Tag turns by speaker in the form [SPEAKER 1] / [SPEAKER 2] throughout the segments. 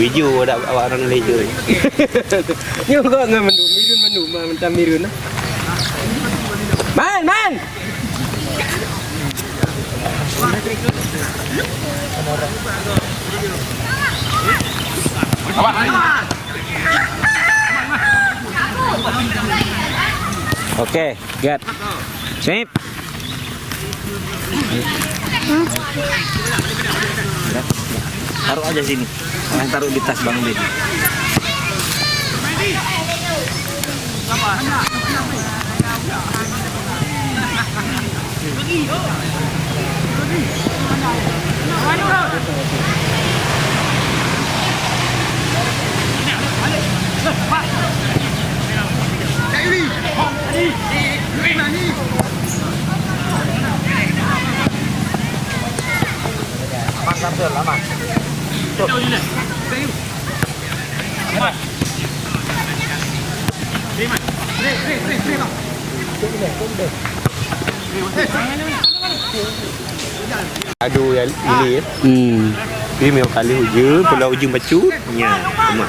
[SPEAKER 1] hijau ada warna hijau.
[SPEAKER 2] Ni kok enggak mendu macam mirun. Man.
[SPEAKER 3] Oke, get. Sip. Taruh aja sini. Yang taruh di tas Bang Din.
[SPEAKER 1] Aduh yang ini. Ini memang kali hujan, pulau hujan bacu. Ya, cuma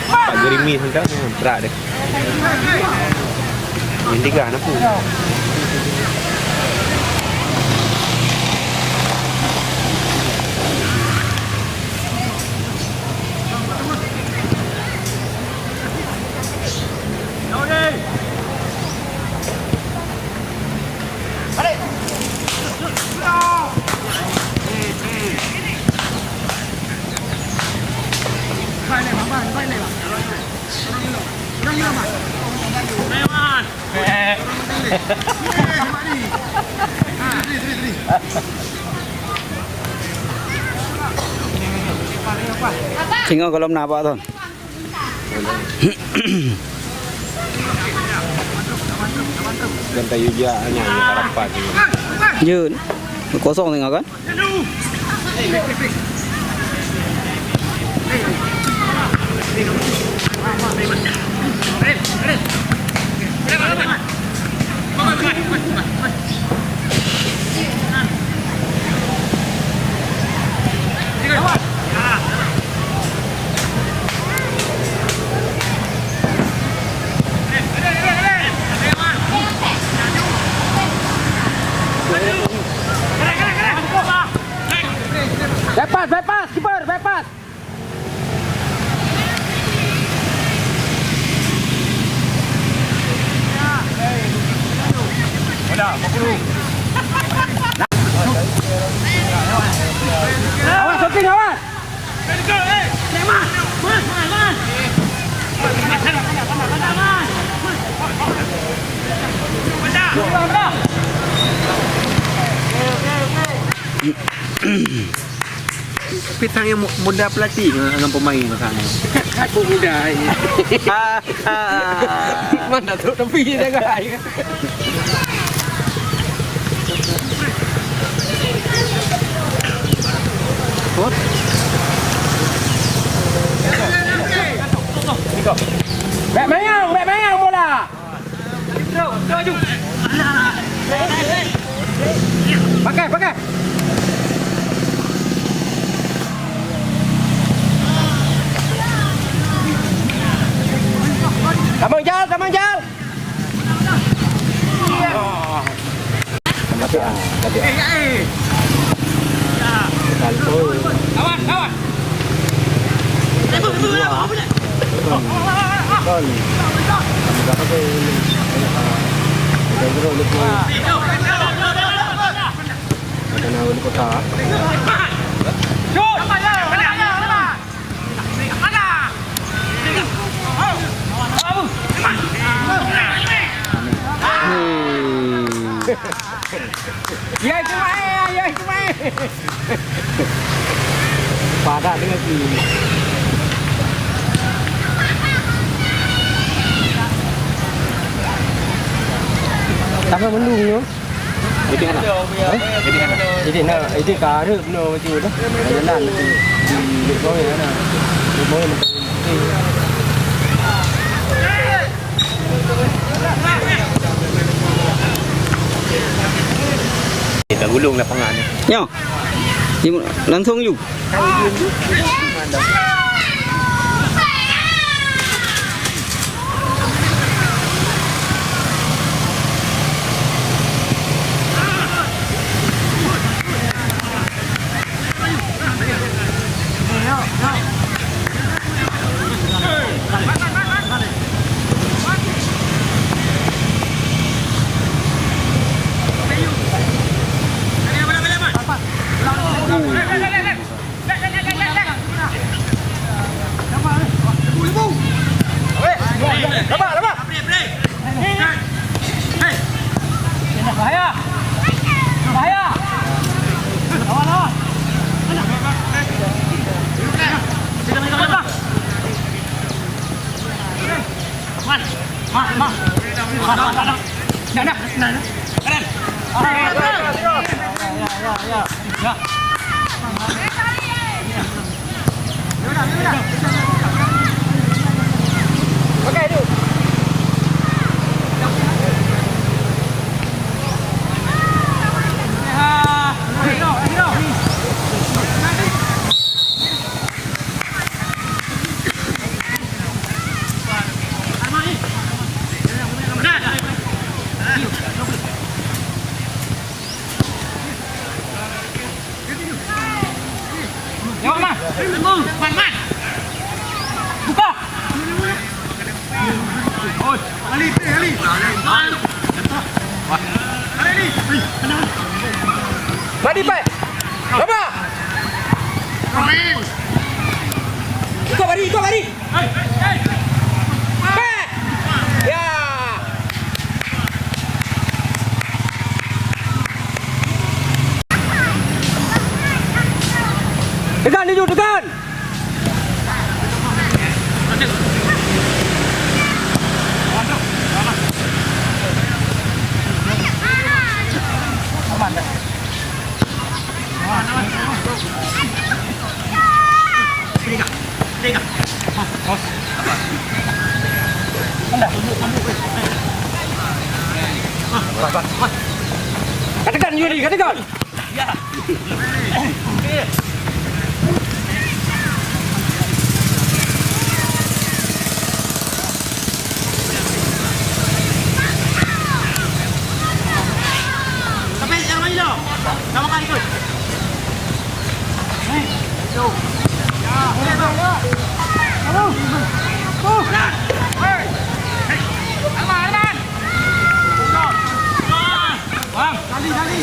[SPEAKER 1] Pak gerimis hendak berat deh. Ini kan apa? Tengok kalau nampak tu. Dan tayu hanya harapan.
[SPEAKER 3] Jun. Kosong tengok kan?
[SPEAKER 2] Bypass, keeper, bypass. Awas, shooting, awas.
[SPEAKER 1] Pitang yang muda pelatih dengan pemain sana.
[SPEAKER 2] Aku muda ini. Mana tu tepi dia guys. Back mayang bola. Pakai. Kamang jal. Kawan. Ya itu main. Padat dengan ini. Tambah mendung tu.
[SPEAKER 1] Jadi kan?
[SPEAKER 2] Jadi karep no macam tu. Jalan di bawah mana. Di bawah macam
[SPEAKER 1] Kita gulung lapangan ni.
[SPEAKER 3] Yo. Langsung you.
[SPEAKER 2] Mari Pak. Apa? Ikut mari. Pak. Ya. Tekan Niju, tekan. Katakan Yuri, katakan. Ya.
[SPEAKER 3] Sampai yang mana lo? Sama kali ikut. Go. Ya. Halo. Oh. Hei. Aman. Bang, kali.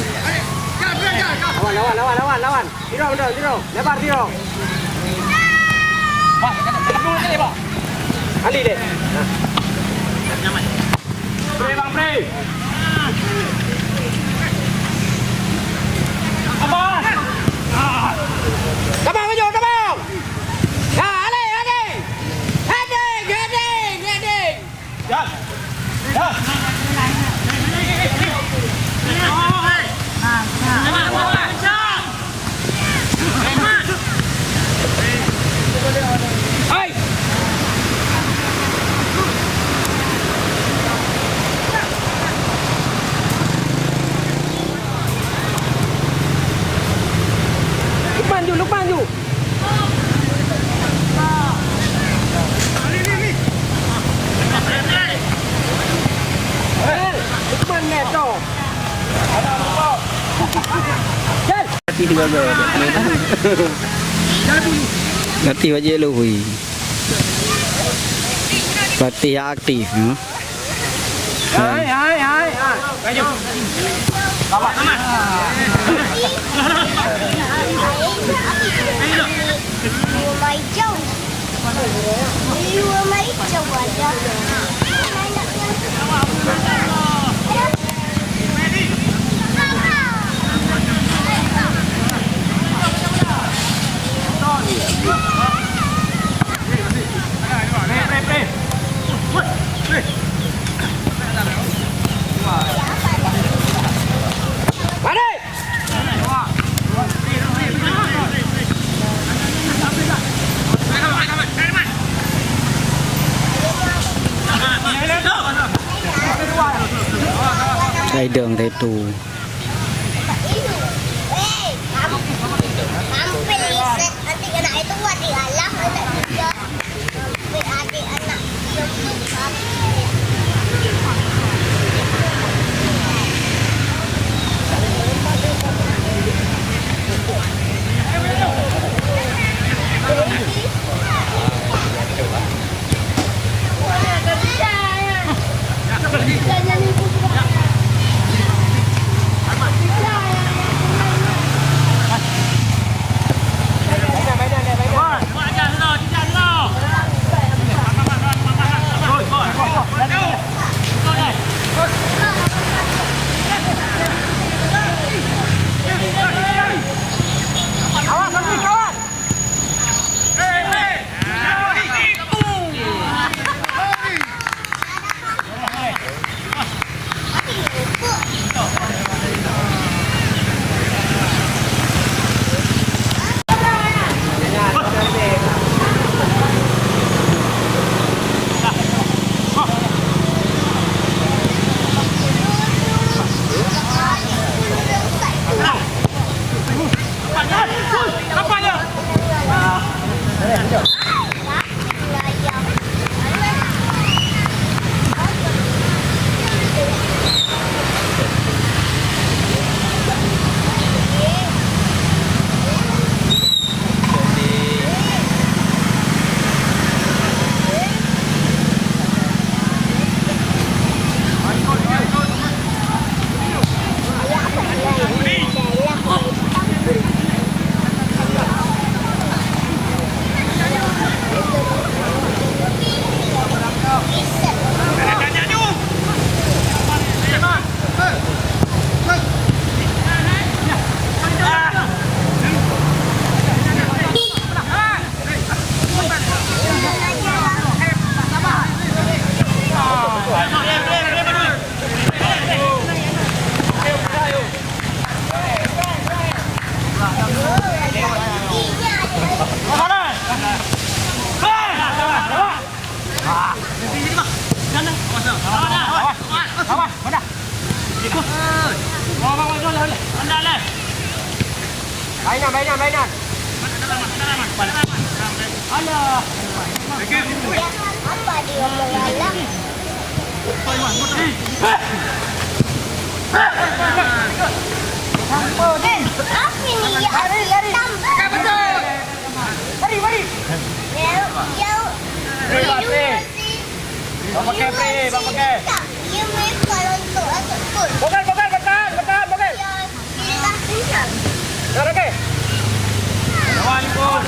[SPEAKER 3] Lawan. Tiro. Lebar tiro. Pak, dekat dulu ni, Pak. Ali deh. Nyaman. Bang, pre. Abang. Kabang maju. Ya, Ali. Heading. Ya. Hai. Lukman ju. Lukman ngeto. Hati juga ada. Hati aja lu hui. Hati aktif, no? Hai. Ayo. Bapak, aman.
[SPEAKER 4] Mày trâu yêu mấy trâu à cho
[SPEAKER 2] Đây đường đây tù.
[SPEAKER 3] Mainan. Alah.
[SPEAKER 4] Apa dia melalang? Apa ni ya? Lari.
[SPEAKER 3] Betul. Mari. Bang pakai.
[SPEAKER 4] Ya mai kalau untuk aku.
[SPEAKER 3] Bokal.
[SPEAKER 4] Ya kita sini.
[SPEAKER 3] Okey. Lawan ikut.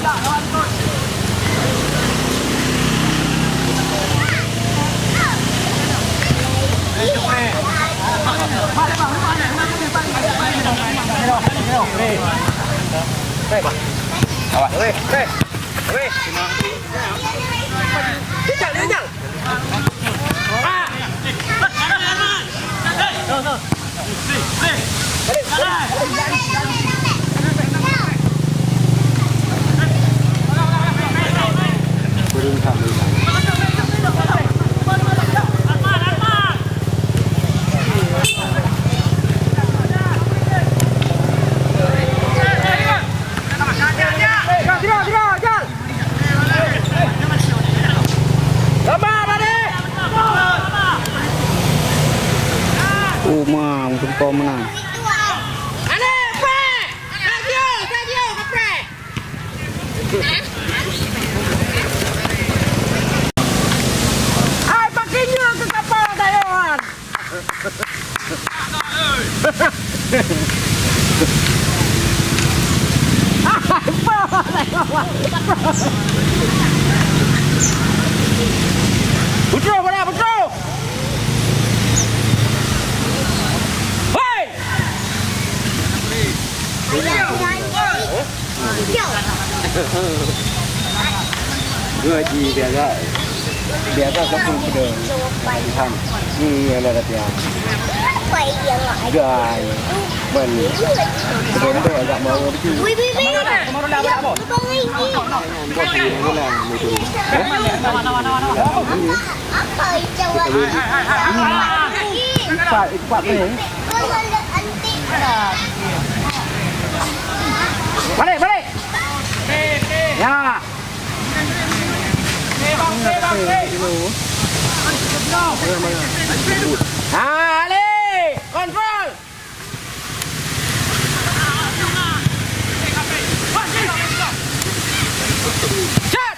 [SPEAKER 2] Untuk kau menang.
[SPEAKER 3] Putra. Hei!
[SPEAKER 2] Dua ji biasa kapung pada Tuhan. Ni ada latihan.
[SPEAKER 4] Apa yang ada?
[SPEAKER 2] Gai. Beli. Benda agak mau tu.
[SPEAKER 4] Wih.
[SPEAKER 3] Kemarin dah apa?
[SPEAKER 4] Bang ini.
[SPEAKER 2] Buat ni bulan itu.
[SPEAKER 4] Apa jawab?
[SPEAKER 2] Ikat ni.
[SPEAKER 4] Kalau antik.
[SPEAKER 3] Balik. Ya. Ali, kontrol. Cat.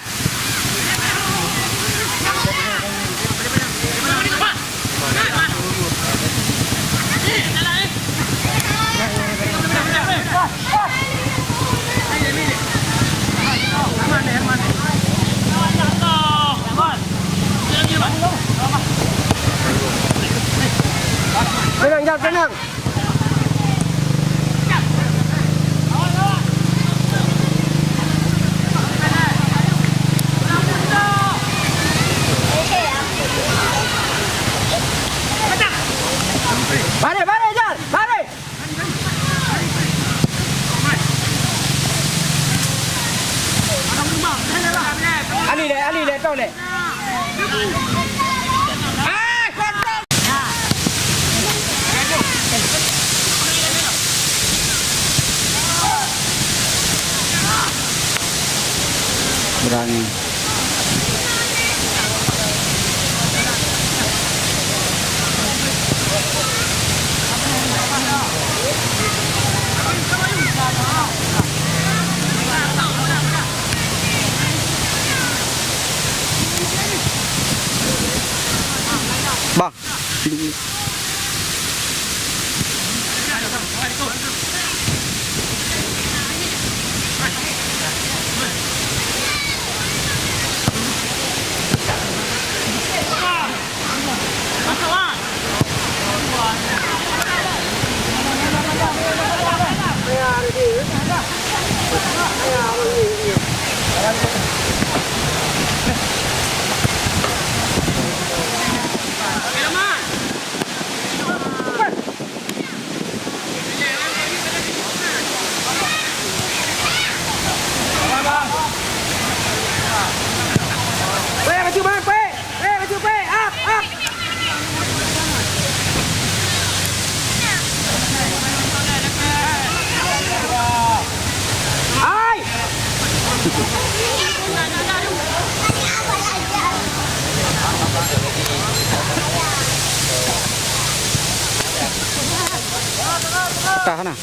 [SPEAKER 3] Tenang. Balik, Jan. Balik. Ali deh, tahu deh.
[SPEAKER 2] orang bang tahan ah.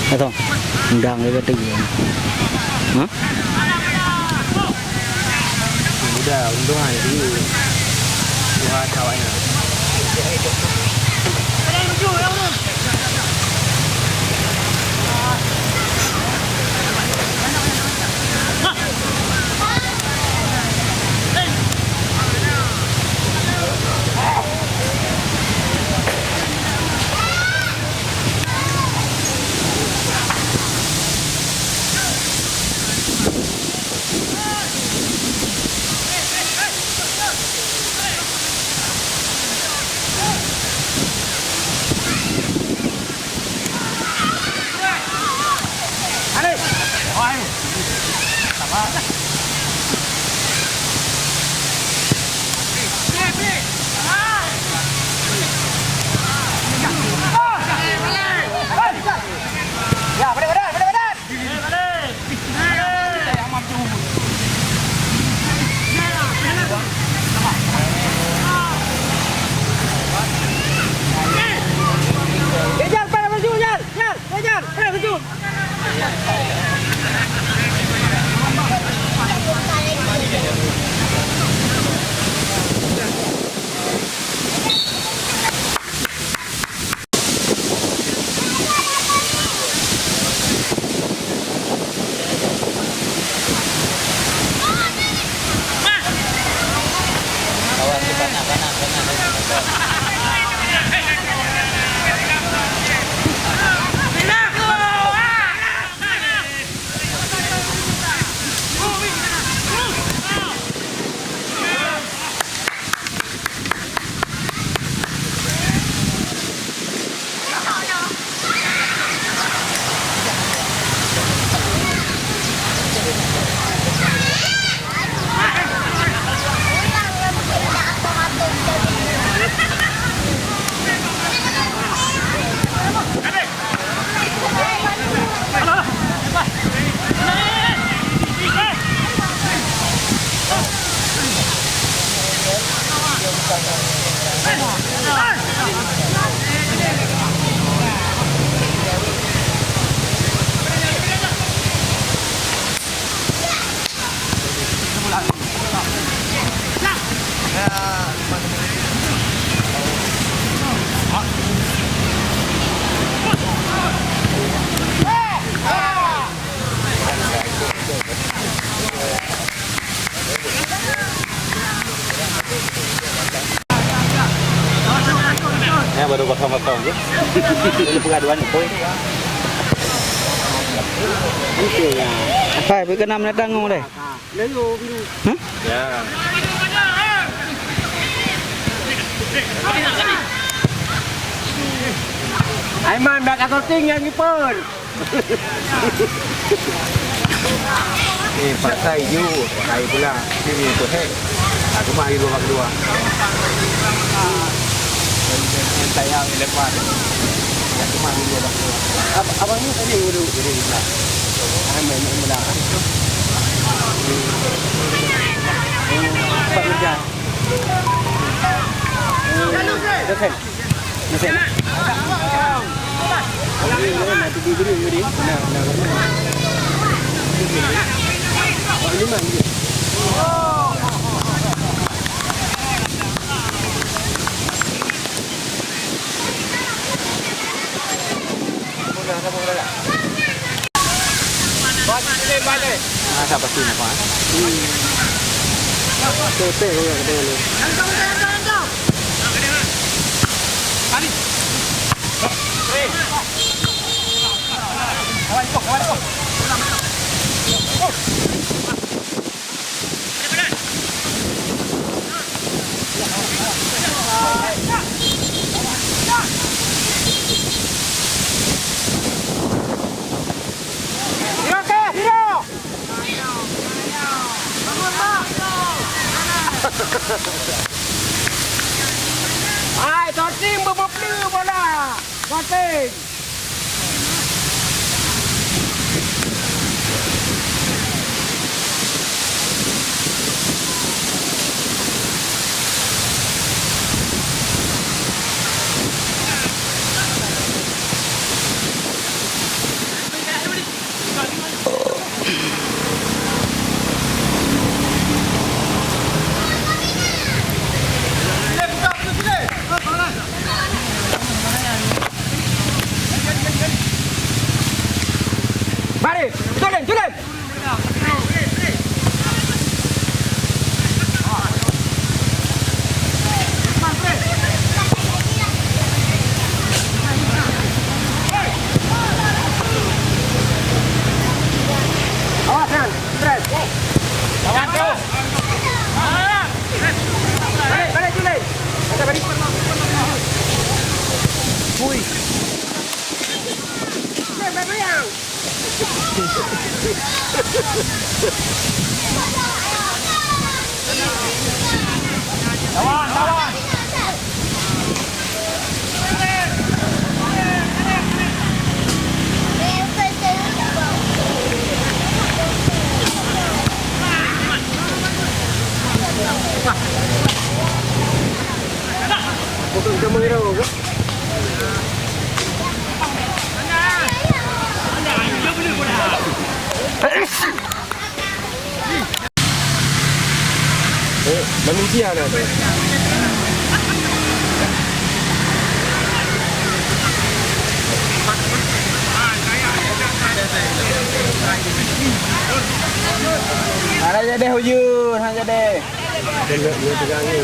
[SPEAKER 2] Atau undang dia kata hah?
[SPEAKER 1] Udah untung aja dulu. Buat kawannya. Baru kosong-kosong je. Ini pengaduan poin. Okey ya.
[SPEAKER 2] Hai, pergi ke 6 datang ngomong deh.
[SPEAKER 1] Ya.
[SPEAKER 2] Aiman dah kata tinggal kiper. Pasai you, saya pula. Sini tu hek. Aku mari dua kedua. Saya lepas. Aku mari dua kedua. Abang ni tadi duduk di sebelah. Aiman mudah. Pak Mirjan. Dekat. Mesin. Nanti diberi jadi. Nah. Ini mana dia? Siapa sih nak? Tepe lo yang ada lo. Ai, Totim berbeli bola. Totim. Mari, tulen. Awas kan, stres. Jangan terus. Balik tulen. Ada balik. Hui. Beriang. Lawan. Bukan kamu kira apa? Manusia ada. Ada jadi hujur, hanya deh. Dia pegangin.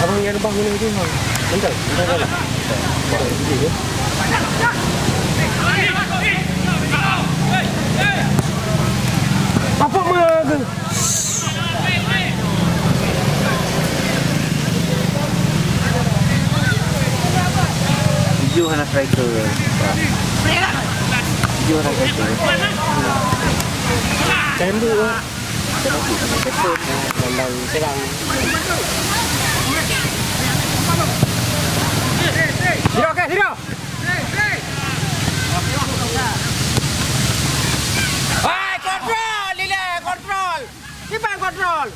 [SPEAKER 2] Abang yang bangun itu bang. Bentar. Apa mengagal? Tujuh anak striker. Tujuh anak striker. Cembu. Landang serang. Tiro. Hai, kontrol, Lile, kontrol. Siapa kontrol?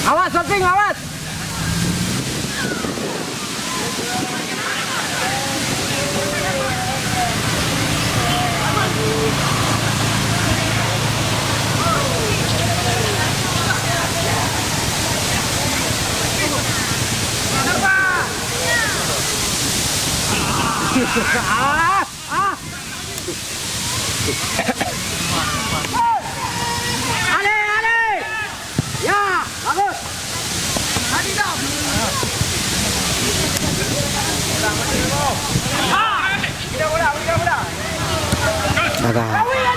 [SPEAKER 2] Awas, Soping, awas.
[SPEAKER 3] Ale. Ya, bagus. Hadi dah.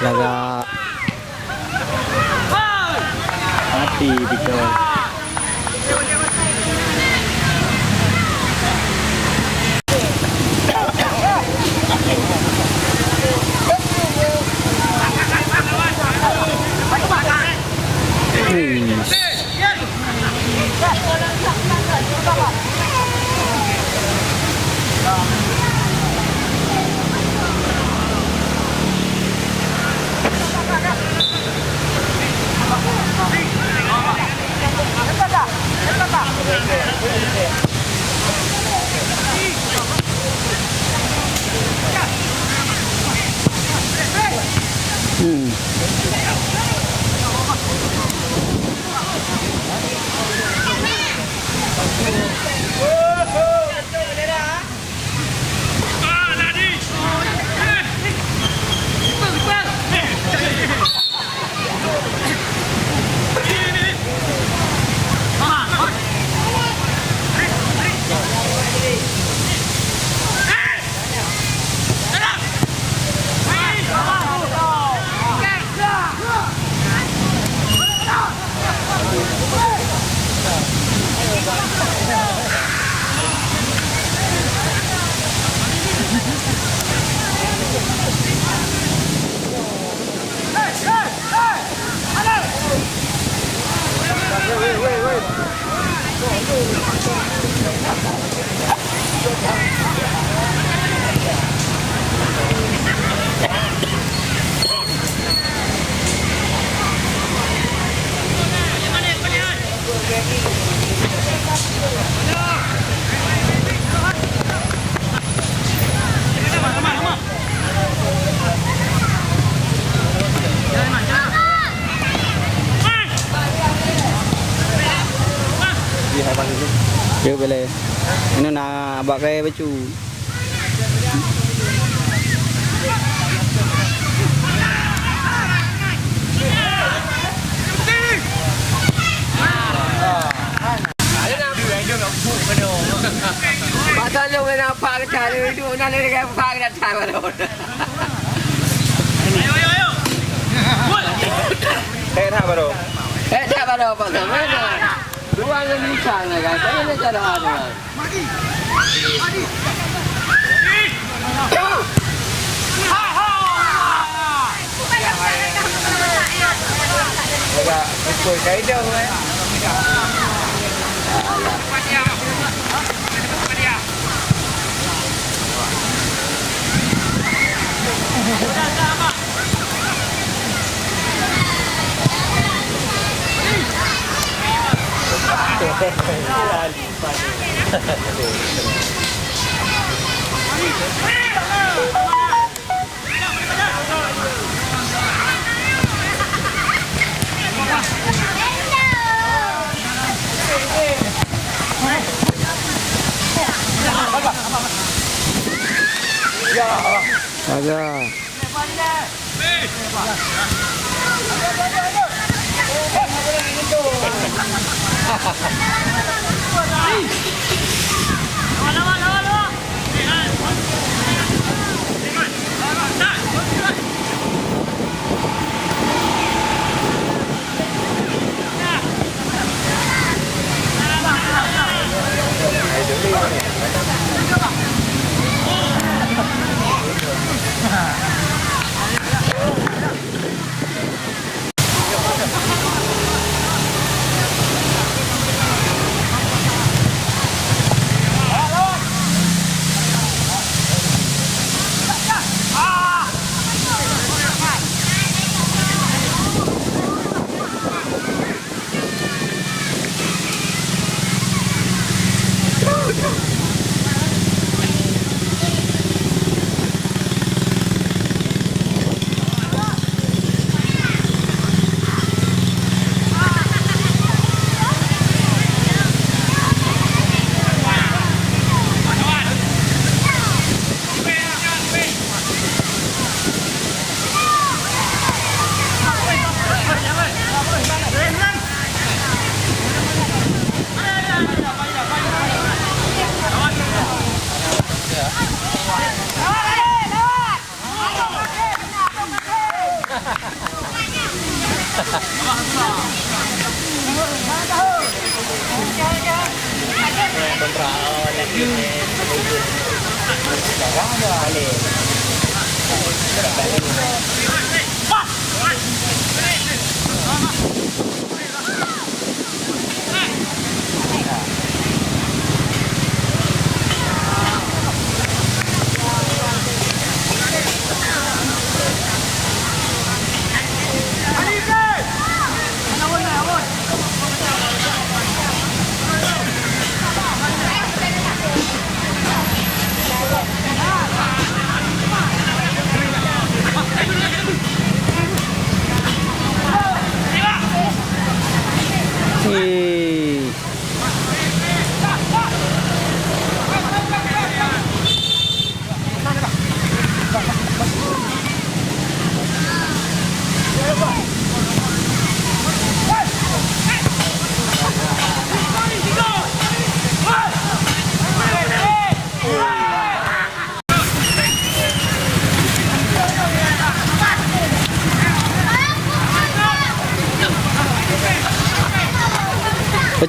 [SPEAKER 2] Laga mati dikau. Dia boleh. Ini nak buat kaya baju.
[SPEAKER 3] Pasal lu kena apa ke cara itu nak le dekat apa ke cara baru. Ayo.
[SPEAKER 1] Dah baru.
[SPEAKER 3] Dah baru apa mana? Dua ni sana kan. Ini cara ada.
[SPEAKER 1] Ikut kaedah
[SPEAKER 2] Agak.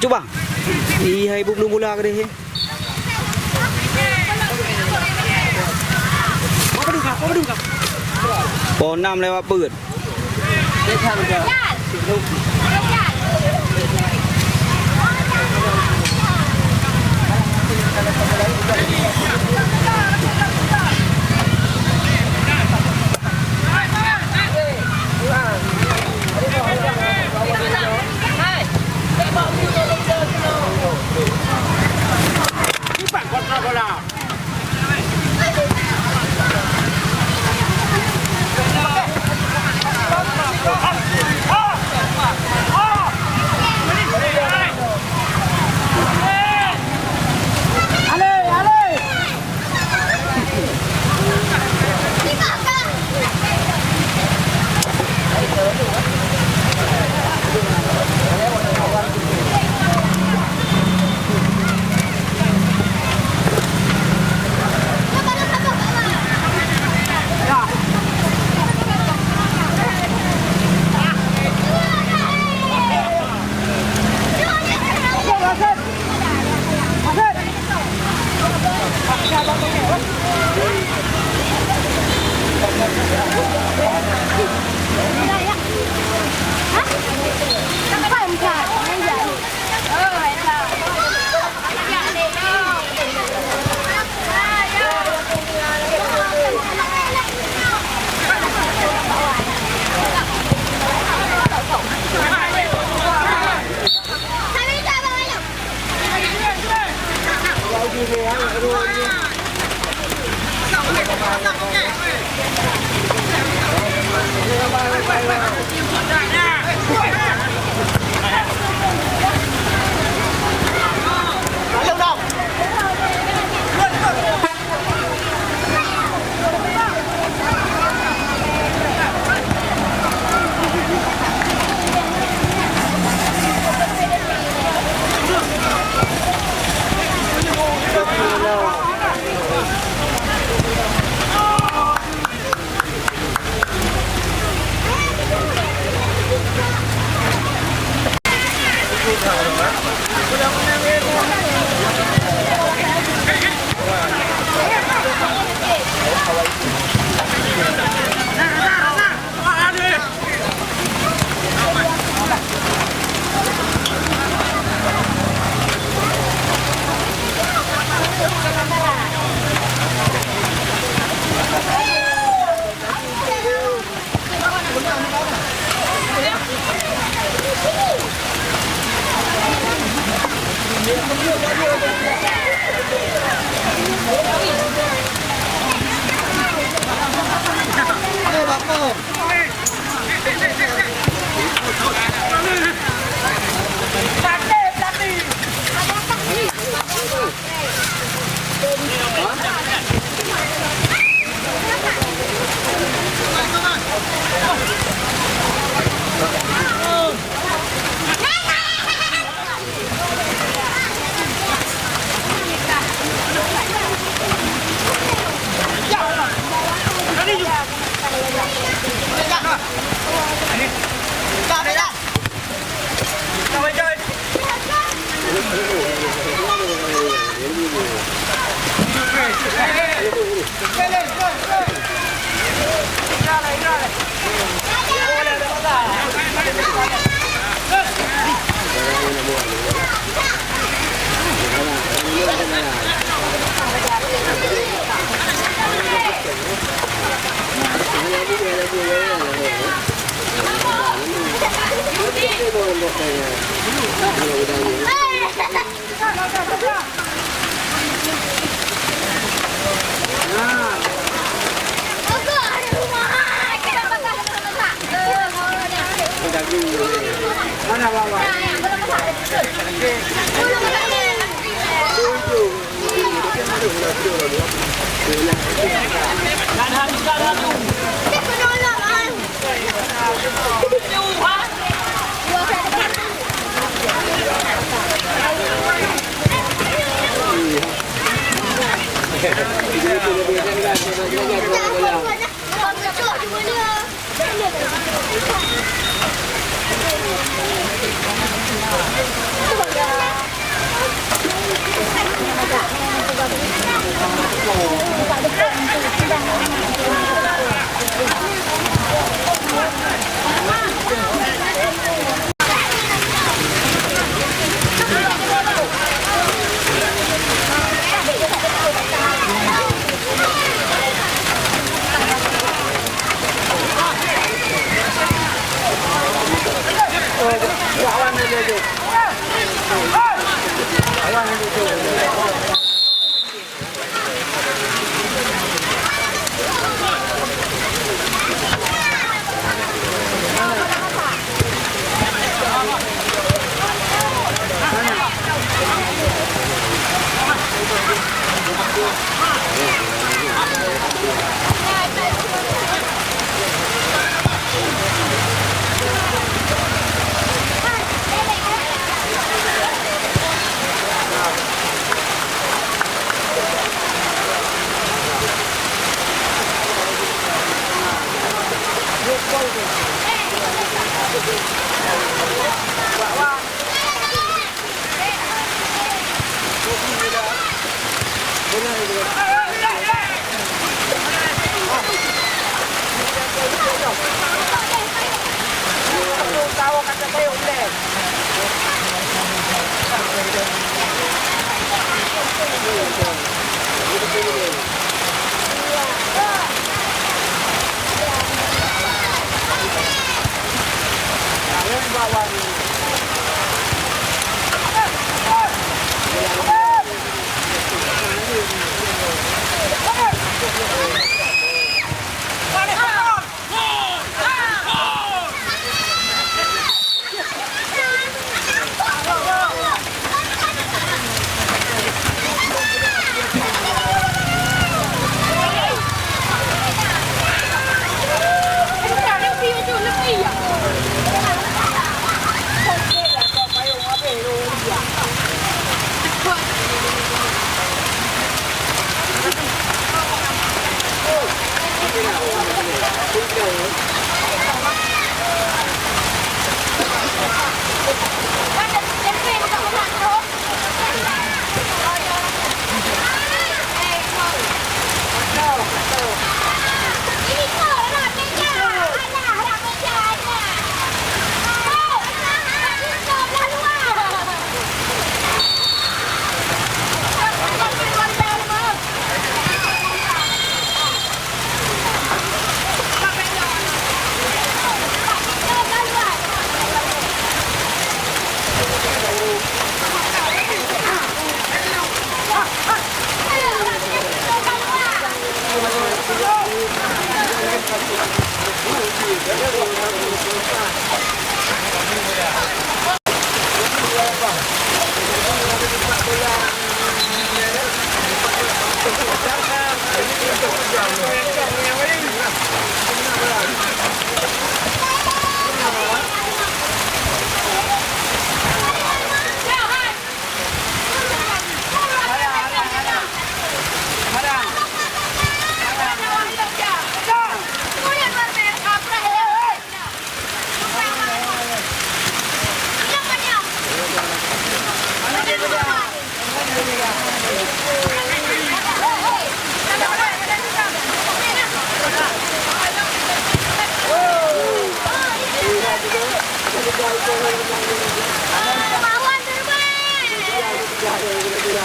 [SPEAKER 2] Coba. Ihai belum mula ke dia. Pon 6 lewat perut. Mana bawa?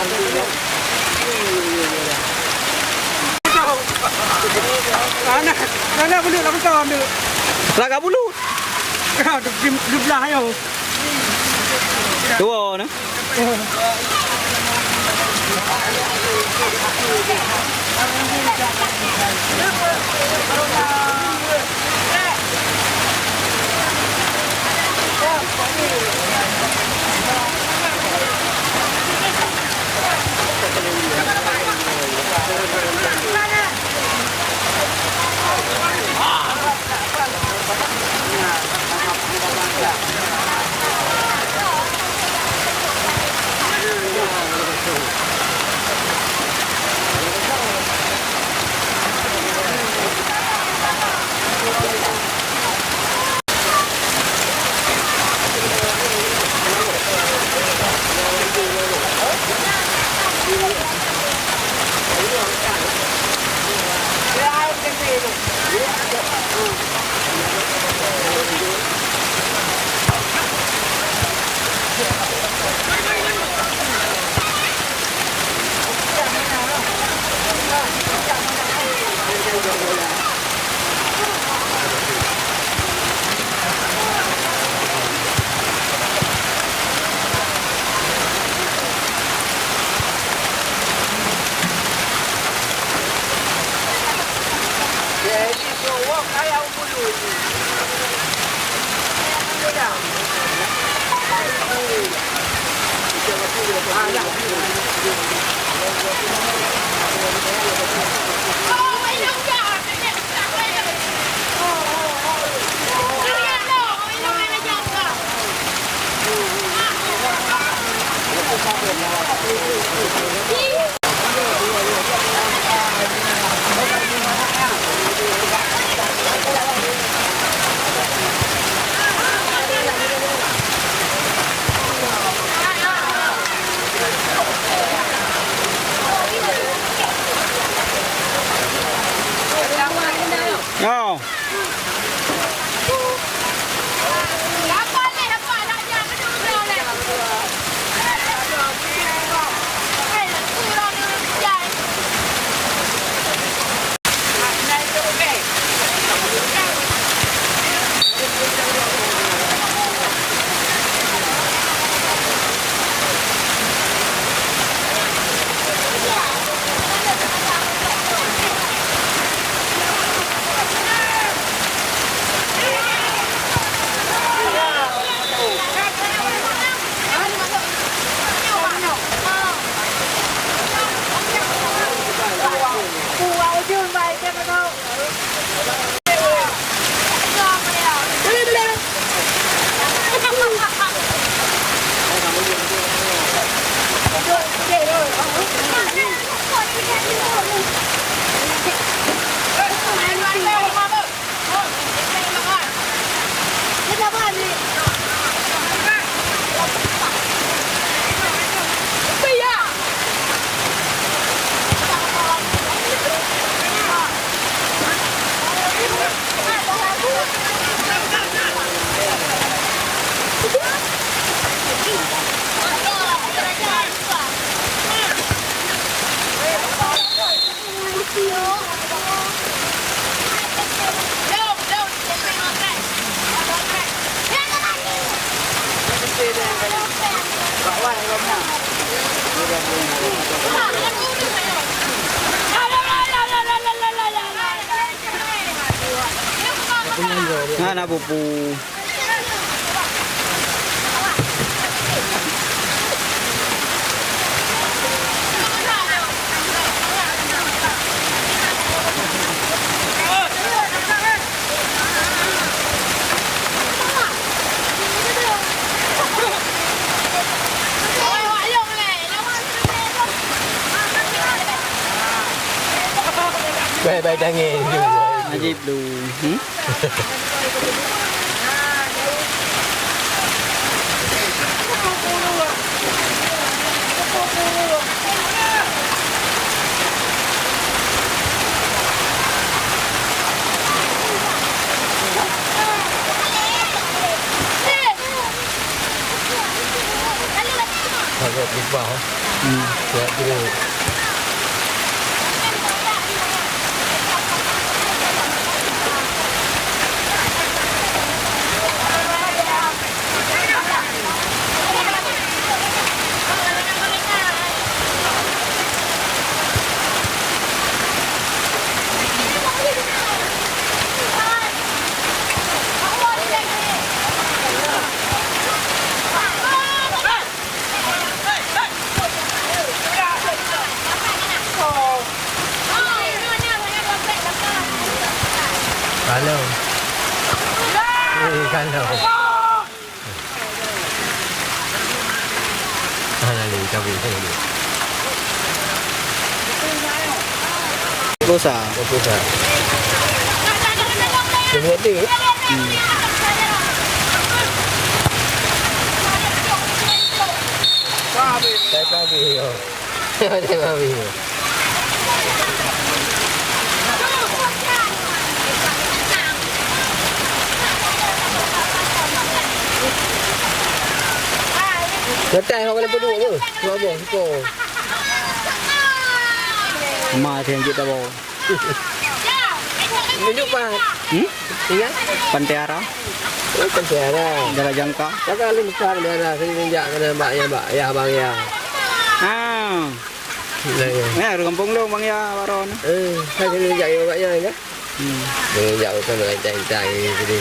[SPEAKER 3] Nana bulu nak betul ambil.
[SPEAKER 2] Laga bulu.
[SPEAKER 3] Kau di belah ayo.
[SPEAKER 2] Tua nah. Oh. Mana pupu?
[SPEAKER 1] Baik-baik tangan dulu.
[SPEAKER 2] Najib dulu.
[SPEAKER 1] Agak lupa.
[SPEAKER 2] Ya, kira. Kalau. Kalau. Mana ni kami ni?
[SPEAKER 3] Kosa.
[SPEAKER 2] Kosa. Semua tu. Saya babi yo. Saya babi yo. Letak kau boleh peduk tu. Kau buang kau.
[SPEAKER 3] Ma thì kita bawa.
[SPEAKER 2] Tunjuk pak. Ingat?
[SPEAKER 3] Pantera.
[SPEAKER 2] Oh, kan tiada.
[SPEAKER 3] Jalan jangka.
[SPEAKER 2] Kakak lu besar dia ada sini ninjak kena mbak ya bang ya.
[SPEAKER 3] Ah. Nah, orang kampung lu bang ya baron.
[SPEAKER 2] Saya sini ninjak ya mbak ya. Ninjak kan cai-cai sini.